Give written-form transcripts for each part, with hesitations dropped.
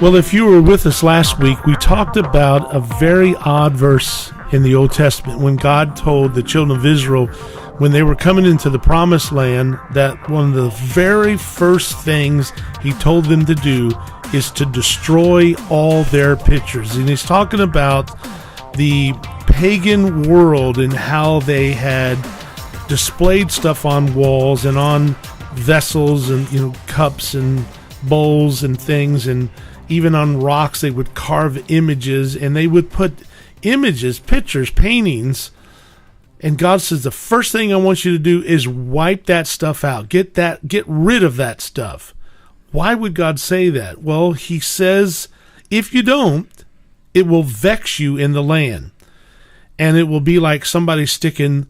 Well, if you were with us last week, we talked about a very odd verse in the Old Testament when God told the children of Israel when they were coming into the promised land that one of the very first things he told them to do is to destroy all their pictures. And he's talking about the pagan world and how they had displayed stuff on walls and on vessels and cups and bowls and things, and even on rocks they would carve images, and they would put images, pictures, paintings. And God says the first thing I want you to do is wipe that stuff out. Get rid of that stuff. Why would God say that? Well, he says if you don't, it will vex you in the land. And it will be like somebody sticking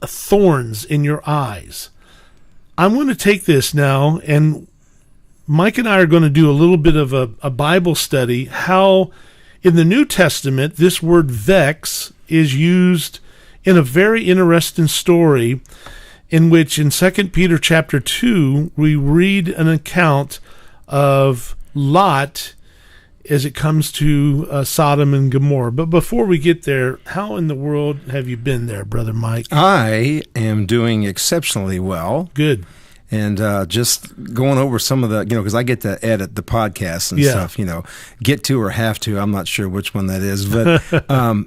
thorns in your eyes. I'm going to take this now, and Mike and I are going to do a little bit of a Bible study, how in the New Testament this word vex is used in a very interesting story in which in 2 Peter chapter 2 we read an account of Lot as it comes to Sodom and Gomorrah. But before we get there, how in the world have you been there, Brother Mike? I am doing exceptionally well. Good. And just going over some of the, because I get to edit the podcasts and stuff, get to or have to. I'm not sure which one that is. But,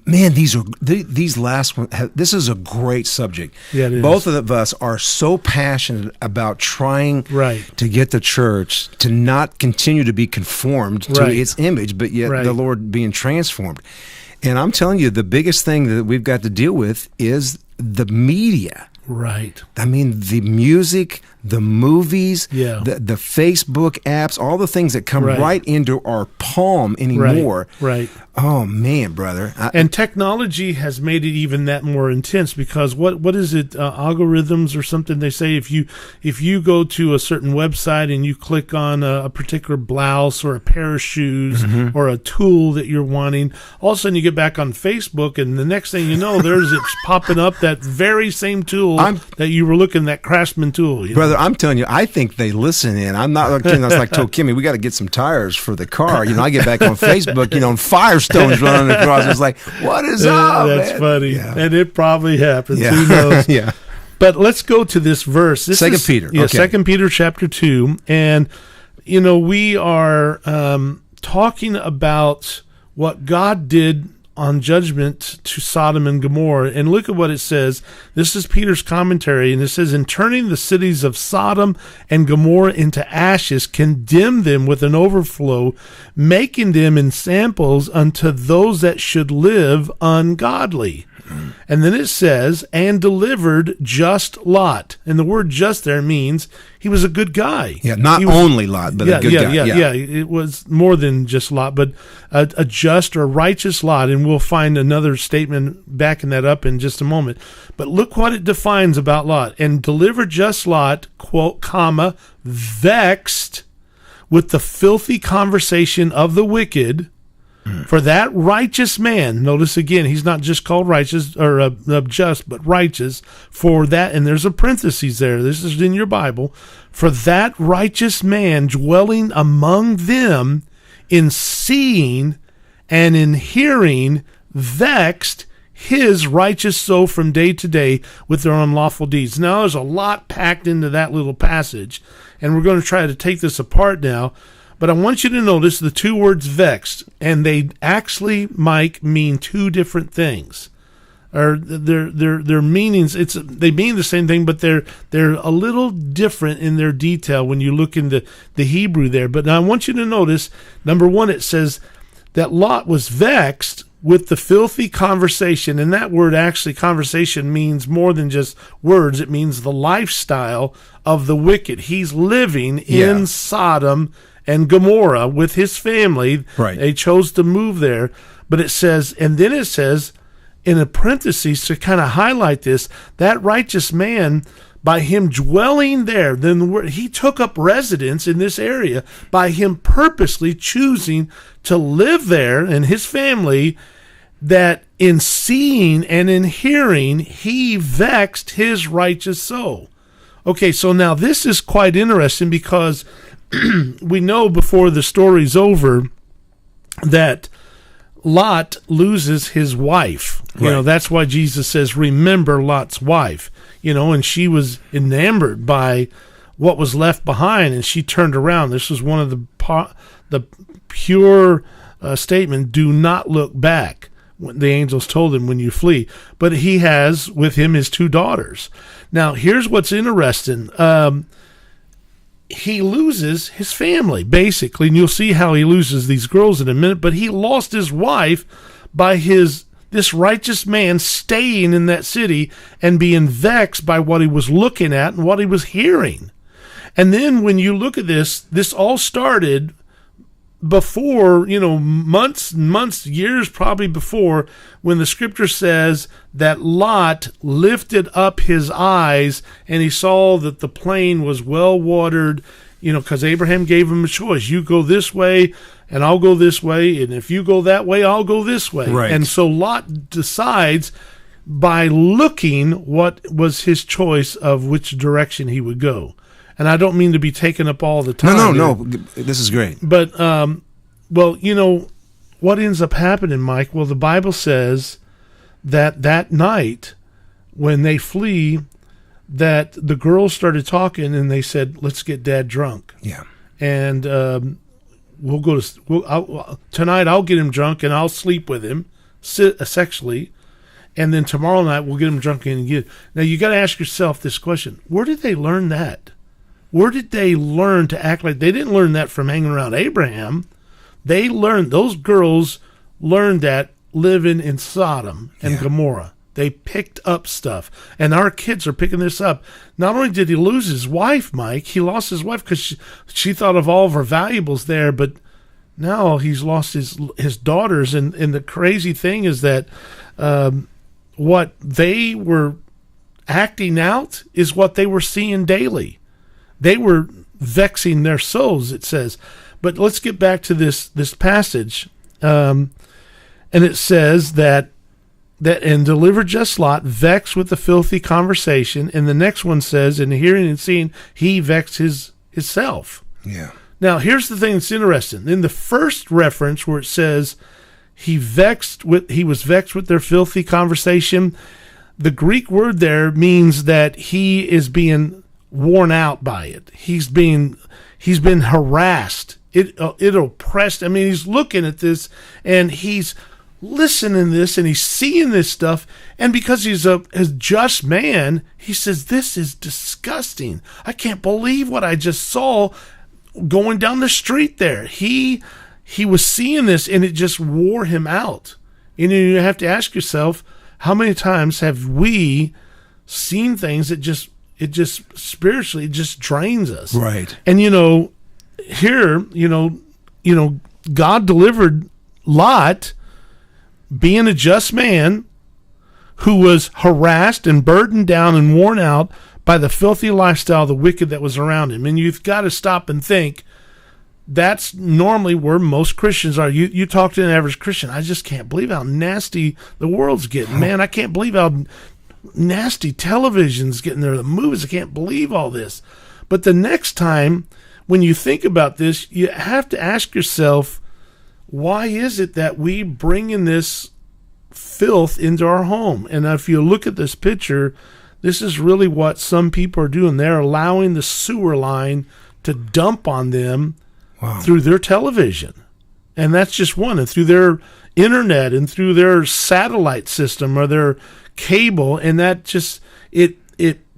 man, these last ones, this is a great subject. Yeah, it is. Both of us are so passionate about trying to get the church to not continue to be conformed to its image, but yet the Lord being transformed. And I'm telling you, the biggest thing that we've got to deal with is the media. Right. I mean, the music, the movies, the Facebook apps, all the things that come right into our palm anymore. Right. Oh, man, brother. And technology has made it even that more intense because what is it, algorithms or something? They say if you go to a certain website and you click on a particular blouse or a pair of shoes or a tool that you're wanting, all of a sudden you get back on Facebook and the next thing you know, it's popping up that very same tool that you were looking, that Craftsman tool. Brother, I'm telling you, I think they listen in. I'm not like, I was like told Kimmy, we got to get some tires for the car. I get back on Facebook, and Firestone's running across. It's like, what is up? That's man? Funny. Yeah. And it probably happens. Yeah. Who knows? Yeah. But let's go to this verse. This 2 Peter. Yeah, okay. 2 Peter chapter 2. And, we are talking about what God did on judgment to Sodom and Gomorrah. And look at what it says. This is Peter's commentary, and it says, in turning the cities of Sodom and Gomorrah into ashes, condemn them with an overflow, making them ensamples unto those that should live ungodly. And then it says, and delivered just Lot. And the word just there means he was a good guy. Yeah, only Lot, but a good guy. Yeah, it was more than just Lot, but a just or righteous Lot. And we'll find another statement backing that up in just a moment. But look what it defines about Lot. And delivered just Lot, quote, comma, vexed with the filthy conversation of the wicked. For that righteous man, notice again, he's not just called righteous or just, but righteous. For that, and there's a parenthesis there. This is in your Bible. For that righteous man dwelling among them, in seeing and in hearing, vexed his righteous soul from day to day with their unlawful deeds. Now, there's a lot packed into that little passage, and we're going to try to take this apart now. But I want you to notice the two words vexed, and they actually, Mike, mean two different things. Or their meanings, they mean the same thing, but they're a little different in their detail when you look into the Hebrew there. But now I want you to notice, number one, it says that Lot was vexed with the filthy conversation, and that word actually, conversation, means more than just words. It means the lifestyle of the wicked. He's living in Sodom and Gomorrah with his family. Right. They chose to move there. But it says, and then it says, in a parenthesis to kind of highlight this, that righteous man, by him dwelling there, then he took up residence in this area by him purposely choosing to live there, and his family, that in seeing and in hearing, he vexed his righteous soul. Okay, so now this is quite interesting because we know before the story's over that Lot loses his wife. You know, that's why Jesus says, remember Lot's wife. You know, and she was enamored by what was left behind, and she turned around. This was one of the pure statement, do not look back. The angels told him when you flee. But he has with him his 2 daughters. Now, here's what's interesting. He loses his family, basically, and you'll see how he loses these girls in a minute, but he lost his wife by this righteous man staying in that city and being vexed by what he was looking at and what he was hearing. And then when you look at this all started before, months, years probably before, when the scripture says that Lot lifted up his eyes and he saw that the plain was well watered, because Abraham gave him a choice. You go this way and I'll go this way. And if you go that way, I'll go this way. Right. And so Lot decides by looking what was his choice of which direction he would go. And I don't mean to be taken up all the time. No. This is great. But, what ends up happening, Mike? Well, the Bible says that night when they flee, that the girls started talking and they said, let's get Dad drunk. Yeah. And tonight I'll get him drunk and I'll sleep with him sexually. And then tomorrow night we'll get him drunk again. Now, you got to ask yourself this question. Where did they learn that? Where did they learn to act like? They didn't learn that from hanging around Abraham. Those girls learned that living in Sodom and Gomorrah. They picked up stuff. And our kids are picking this up. Not only did he lose his wife, Mike, he lost his wife because she thought of all of her valuables there, but now he's lost his daughters. And the crazy thing is that what they were acting out is what they were seeing daily. They were vexing their souls, it says. But let's get back to this passage. And it says that and delivered just Lot, vexed with the filthy conversation. And the next one says, in hearing and seeing, he vexed himself. Yeah. Now, here's the thing that's interesting. In the first reference where it says he was vexed with their filthy conversation, the Greek word there means that he is being worn out by it. He's been harassed. It oppressed. I mean, he's looking at this and he's listening to this and he's seeing this stuff. And because he's a just man, he says, this is disgusting. I can't believe what I just saw going down the street there. He was seeing this and it just wore him out. And you have to ask yourself, how many times have we seen things that it just spiritually, it just drains us. Right. And here, God delivered Lot, being a just man who was harassed and burdened down and worn out by the filthy lifestyle of the wicked that was around him. And you've got to stop and think, that's normally where most Christians are. You talk to an average Christian, I just can't believe how nasty the world's getting. Man, I can't believe how nasty television's getting there, the movies. I can't believe all this. But the next time when you think about this, you have to ask yourself, why is it that we bring in this filth into our home? And if you look at this picture, this is really what some people are doing. They're allowing the sewer line to dump on them through their television. And that's just one. And through their internet and through their satellite system or their cable. And that just, it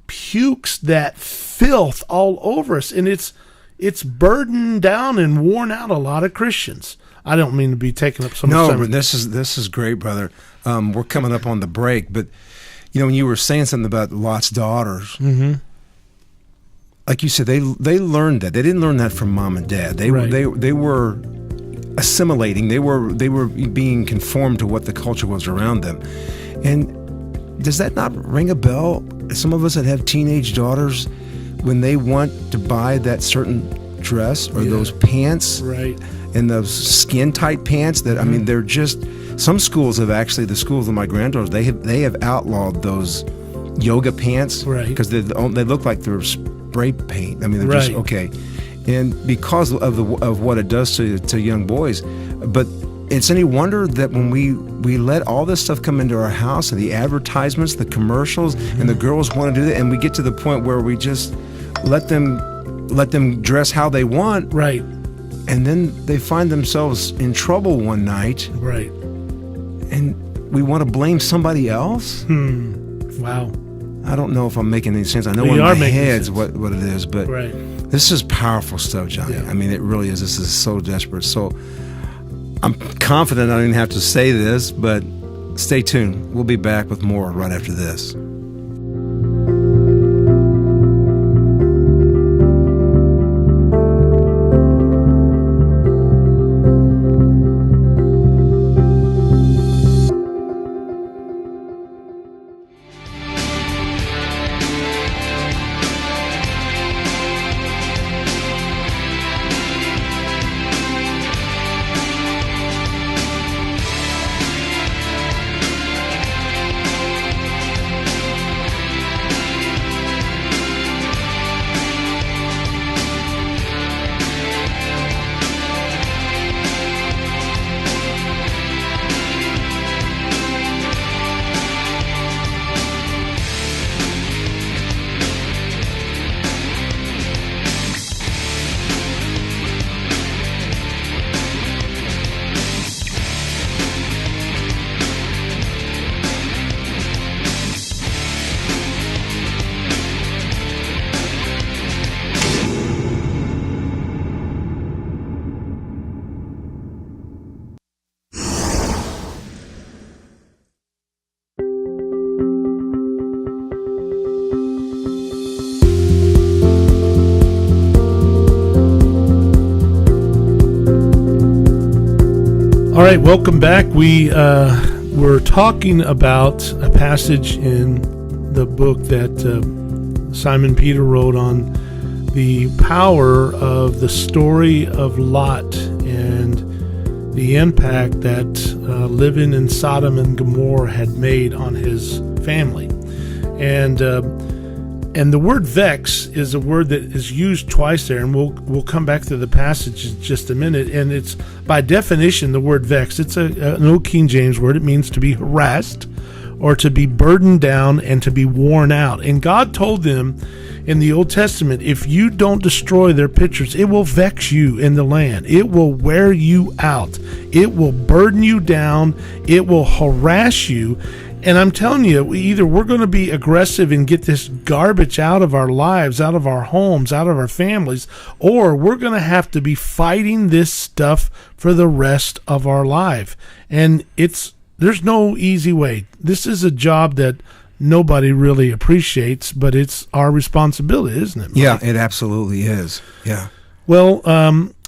pukes that filth all over us. And it's burdened down and worn out a lot of Christians. I don't mean to be taking up so much time. No, but this is great, brother. We're coming up on the break, but when you were saying something about Lot's daughters, like you said, they learned that. They didn't learn that from mom and dad. They were assimilating. They were being conformed to what the culture was around them. And does that not ring a bell? Some of us that have teenage daughters, when they want to buy that certain dress or those pants, right, and those skin tight pants that, I mean, they're just, some schools have actually, the schools of my granddaughters, they have outlawed those yoga pants, right, because they look like they're spray paint. I mean, they're just, okay. and because of what it does to young boys. But it's any wonder that when we let all this stuff come into our house, and the advertisements, the commercials, and the girls want to do that, and we get to the point where we just let them dress how they want, right? And then they find themselves in trouble one night, right? And we want to blame somebody else. Wow. I don't know if I'm making any sense. I know in my head's what it is, but right. This is powerful stuff, Johnny. Yeah. I mean, it really is. This is so desperate. So I'm confident I don't even have to say this, but stay tuned. We'll be back with more right after this. All right, welcome back. We're talking about a passage in the book that Simon Peter wrote on the power of the story of Lot and the impact that living in Sodom and Gomorrah had made on his family. And the word vex is a word that is used twice there, and we'll come back to the passage in just a minute. And it's, by definition, the word vex. It's an old King James word. It means to be harassed or to be burdened down and to be worn out. And God told them in the Old Testament, if you don't destroy their pictures, it will vex you in the land. It will wear you out. It will burden you down. It will harass you. And I'm telling you, either we're going to be aggressive and get this garbage out of our lives, out of our homes, out of our families, or we're going to have to be fighting this stuff for the rest of our life. And there's no easy way. This is a job that nobody really appreciates, but it's our responsibility, isn't it, Mike? Yeah, it absolutely is. Yeah. Well,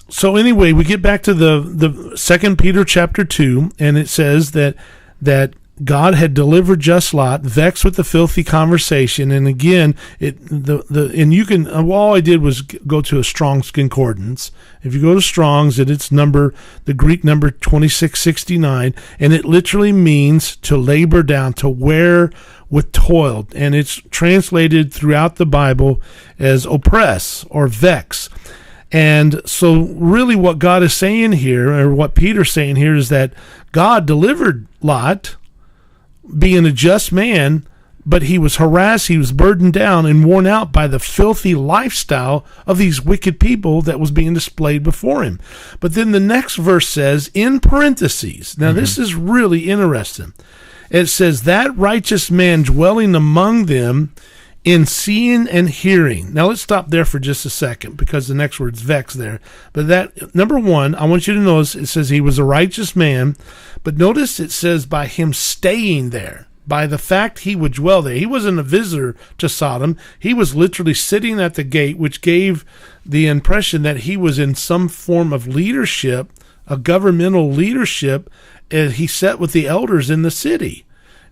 so anyway, we get back to the 2 Peter chapter 2, and it says that God had delivered just Lot, vexed with the filthy conversation. And again, all I did was go to a Strong's Concordance. If you go to Strong's, the Greek number 2669, and it literally means to labor down, to wear with toil. And it's translated throughout the Bible as oppress or vex. And so really what God is saying here, or what Peter's saying here, is that God delivered Lot, being a just man, but he was harassed, he was burdened down and worn out by the filthy lifestyle of these wicked people that was being displayed before him. But then the next verse says, in parentheses, now this is really interesting. It says, that righteous man dwelling among them in seeing and hearing. Now let's stop there for just a second, because the next word's vex there. But that, number one, I want you to notice it says he was a righteous man, but notice it says by him staying there, by the fact he would dwell there. He wasn't a visitor to Sodom. He was literally sitting at the gate, which gave the impression that he was in some form of leadership, a governmental leadership, and he sat with the elders in the city.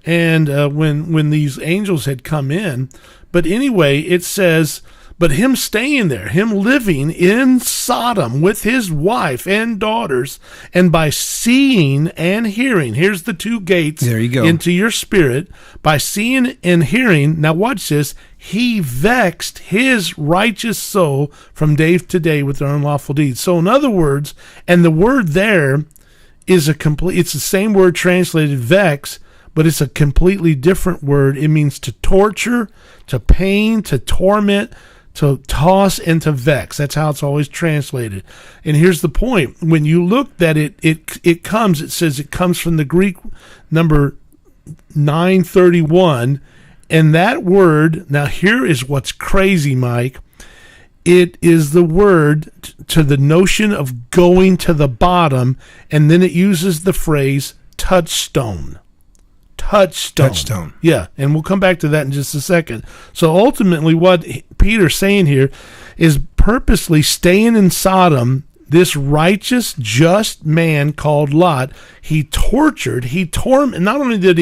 And when these angels had come in, but anyway, it says, But him staying there, him living in Sodom with his wife and daughters, and by seeing and hearing, here's the two gates there you go. Into your spirit, by seeing and hearing, now watch this, he vexed his righteous soul from day to day with their unlawful deeds. So in other words, and the word there is it's the same word translated vex, but it's a completely different word. It means to torture, to pain, to torment, to toss, and to vex. That's how it's always translated. And here's the point. When you look that it says it comes from the Greek number 931, and that word, now here is what's crazy, Mike. It is the word to the notion of going to the bottom, and then it uses the phrase touchstone. Touchstone. Yeah, and we'll come back to that in just a second. So ultimately what Peter's saying here is purposely staying in Sodom, this righteous, just man called Lot, he tortured, not only did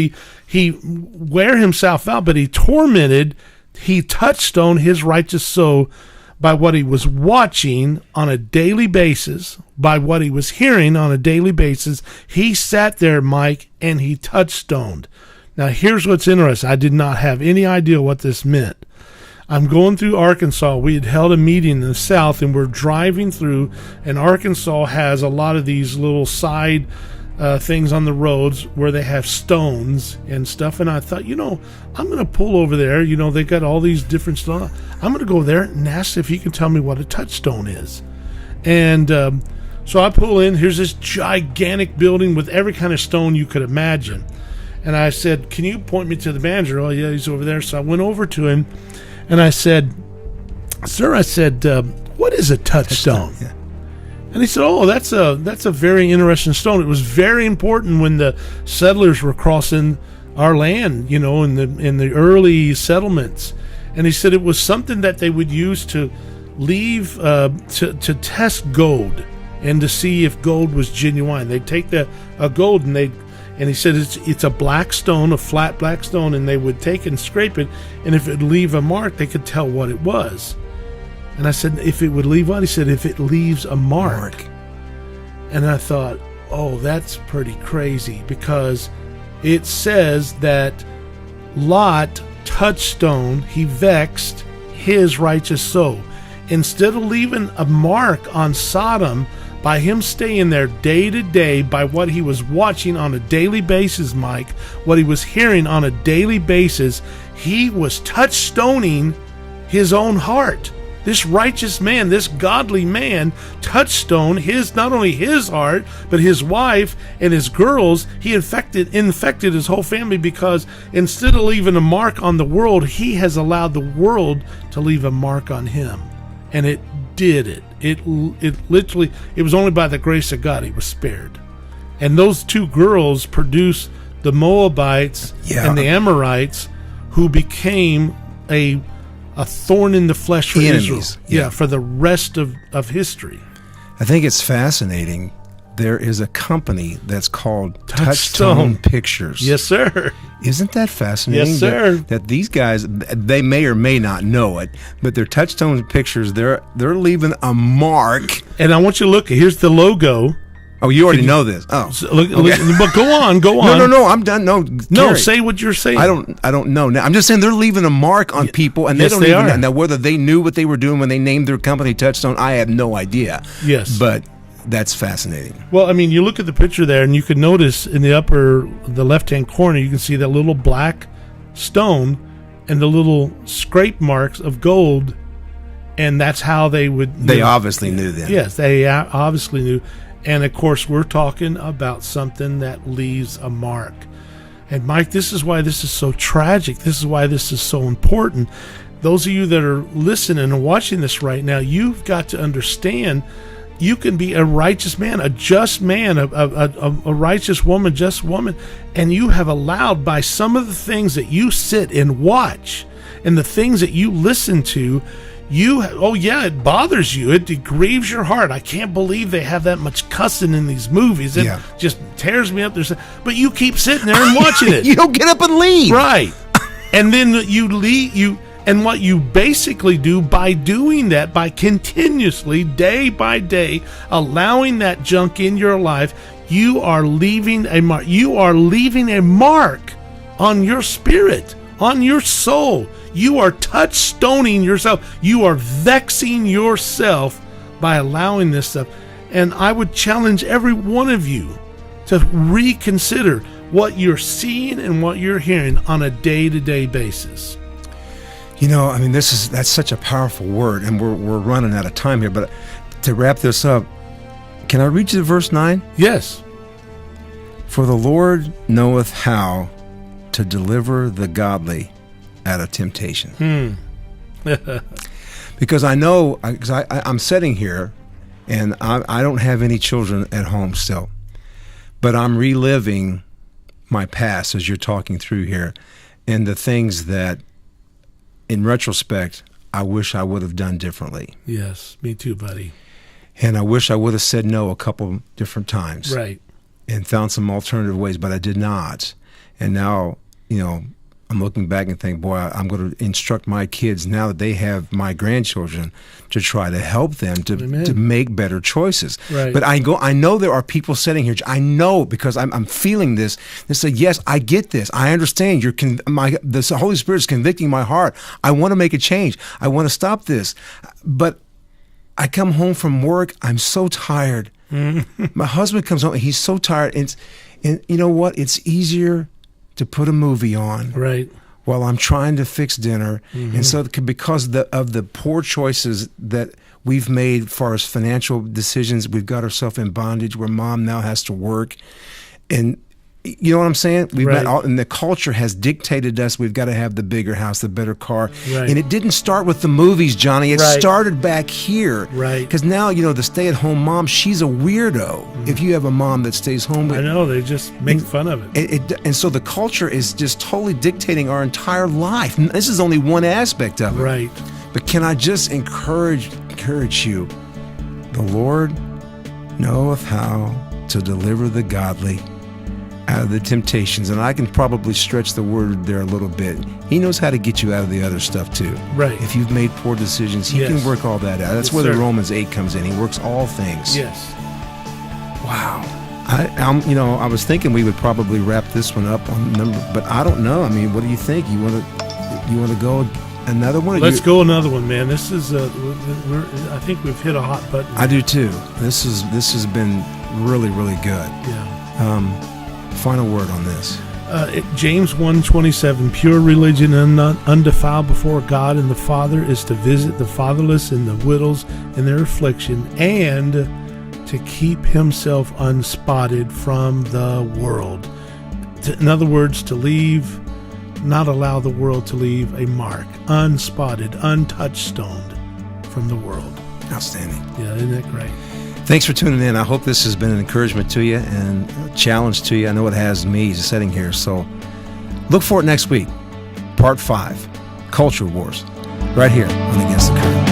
he wear himself out, but he tormented, he touchstoned his righteous soul by what he was watching on a daily basis, by what he was hearing on a daily basis. He sat there, Mike, and he touchstoned. Now, here's what's interesting. I did not have any idea what this meant. I'm going through Arkansas. We had held a meeting in the South, and we're driving through, and Arkansas has a lot of these little side things on the roads where they have stones and stuff. And I thought, I'm going to pull over there. They got all these different stones. I'm going to go there and ask if he can tell me what a touchstone is. And so I pull in. Here's this gigantic building with every kind of stone you could imagine. And I said, can you point me to the manager? Oh, yeah, he's over there. So I went over to him, and I said, sir, what is a touchstone? Yeah. And he said, oh, that's a very interesting stone. It was very important when the settlers were crossing our land, in the early settlements. And he said it was something that they would use to leave, to test gold and to see if gold was genuine. They'd take the gold and he said it's a black stone, a flat black stone, and they would take and scrape it, and if it would leave a mark, they could tell what it was. And I said, if it would leave what? He said, if it leaves a mark. And I thought, oh, that's pretty crazy, because it says that Lot touchstone, he vexed his righteous soul. Instead of leaving a mark on Sodom, by him staying there day to day, by what he was watching on a daily basis, Mike, what he was hearing on a daily basis, he was touchstoning his own heart. This righteous man, this godly man, touchstone not only his heart, but his wife and his girls. He infected his whole family, because instead of leaving a mark on the world, he has allowed the world to leave a mark on him. And it did it. It literally, it was only by the grace of God he was spared. And those two girls produced the Moabites and the Amorites, who became a thorn in the flesh for Israel. Yeah, for the rest of history. I think it's fascinating. There is a company that's called Touchstone Pictures. Yes, sir. Isn't that fascinating? Yes, sir. That these guys, they may or may not know it, but their Touchstone Pictures, they're leaving a mark. And I want you to look. Here's the logo. Oh, you already know this. Oh, look, but go on. No, I'm done. No, say what you're saying. I don't know. Now, I'm just saying they're leaving a mark on people, and they don't even know. Now, whether they knew what they were doing when they named their company Touchstone, I have no idea. Yes, but that's fascinating. Well, I mean, you look at the picture there, and you can notice in the left-hand corner, you can see that little black stone and the little scrape marks of gold, and that's how they would. They obviously knew then. Yes, they obviously knew. And, of course, we're talking about something that leaves a mark. And, Mike, this is why this is so tragic. This is why this is so important. Those of you that are listening and watching this right now, you've got to understand you can be a righteous man, a just man, a righteous woman, just woman, and you have allowed by some of the things that you sit and watch and the things that you listen to, it bothers you. It grieves your heart. I can't believe they have that much cussing in these movies. It just tears me up. But you keep sitting there and watching it. You don't get up and leave. Right. And then you leave. And what you basically do by doing that, by continuously, day by day, allowing that junk in your life, you are leaving a mark. You are leaving a mark on your spirit, on your soul. You are touchstoning yourself. You are vexing yourself by allowing this stuff. And I would challenge every one of you to reconsider what you're seeing and what you're hearing on a day-to-day basis. You know, I mean, that's such a powerful word, and we're running out of time here. But to wrap this up, can I read you to verse 9? Yes. For the Lord knoweth how to deliver the godly out of temptation. Because I know, because I'm sitting here, and I don't have any children at home still, but I'm reliving my past as you're talking through here, and the things that, in retrospect, I wish I would have done differently. Yes, me too, buddy. And I wish I would have said no a couple different times. Right. And found some alternative ways, but I did not. And now, you know, I'm looking back and think, boy, I'm going to instruct my kids now that they have my grandchildren to try to help them to make better choices. Right. But I know there are people sitting here. I know because I'm feeling this. They say, yes, I get this. I understand. The Holy Spirit is convicting my heart. I want to make a change. I want to stop this. But I come home from work. I'm so tired. My husband comes home. He's so tired. And you know what? It's easier to put a movie on, right, while I'm trying to fix dinner. And so because of the poor choices that we've made as far as financial decisions, we've got ourselves in bondage where mom now has to work. And you know what I'm saying? And the culture has dictated us, we've got to have the bigger house, the better car. Right. And it didn't start with the movies, Johnny. It started back here. Right. Because now, you know, the stay-at-home mom, she's a weirdo. If you have a mom that stays home. I know, they just make fun of it. And so the culture is just totally dictating our entire life. This is only one aspect of it. Right. But can I just encourage you? The Lord knoweth how to deliver the godly out of the temptations. And I can probably stretch the word there a little bit. He knows how to get you out of the other stuff too. Right. If you've made poor decisions, he can work all that out. That's where the Romans 8 comes in. He works all things. Yes. Wow. I was thinking we would probably wrap this one up on number, but I don't know. I mean, what do you think? You want to go another one? Let's go another one, man. This is I think we've hit a hot button. I do too. This has been really, really good. Yeah. Final word on this. James 1:27, pure religion and undefiled before God and the Father is to visit the fatherless and the widows in their affliction, and to keep himself unspotted from the world. In other words, not allow the world to leave a mark, unspotted, untouchstoned from the world. Outstanding. Yeah, isn't that great? Thanks for tuning in. I hope this has been an encouragement to you and a challenge to you. I know it has me sitting here. So look for it next week. Part 5, Culture Wars, right here on Against the Current.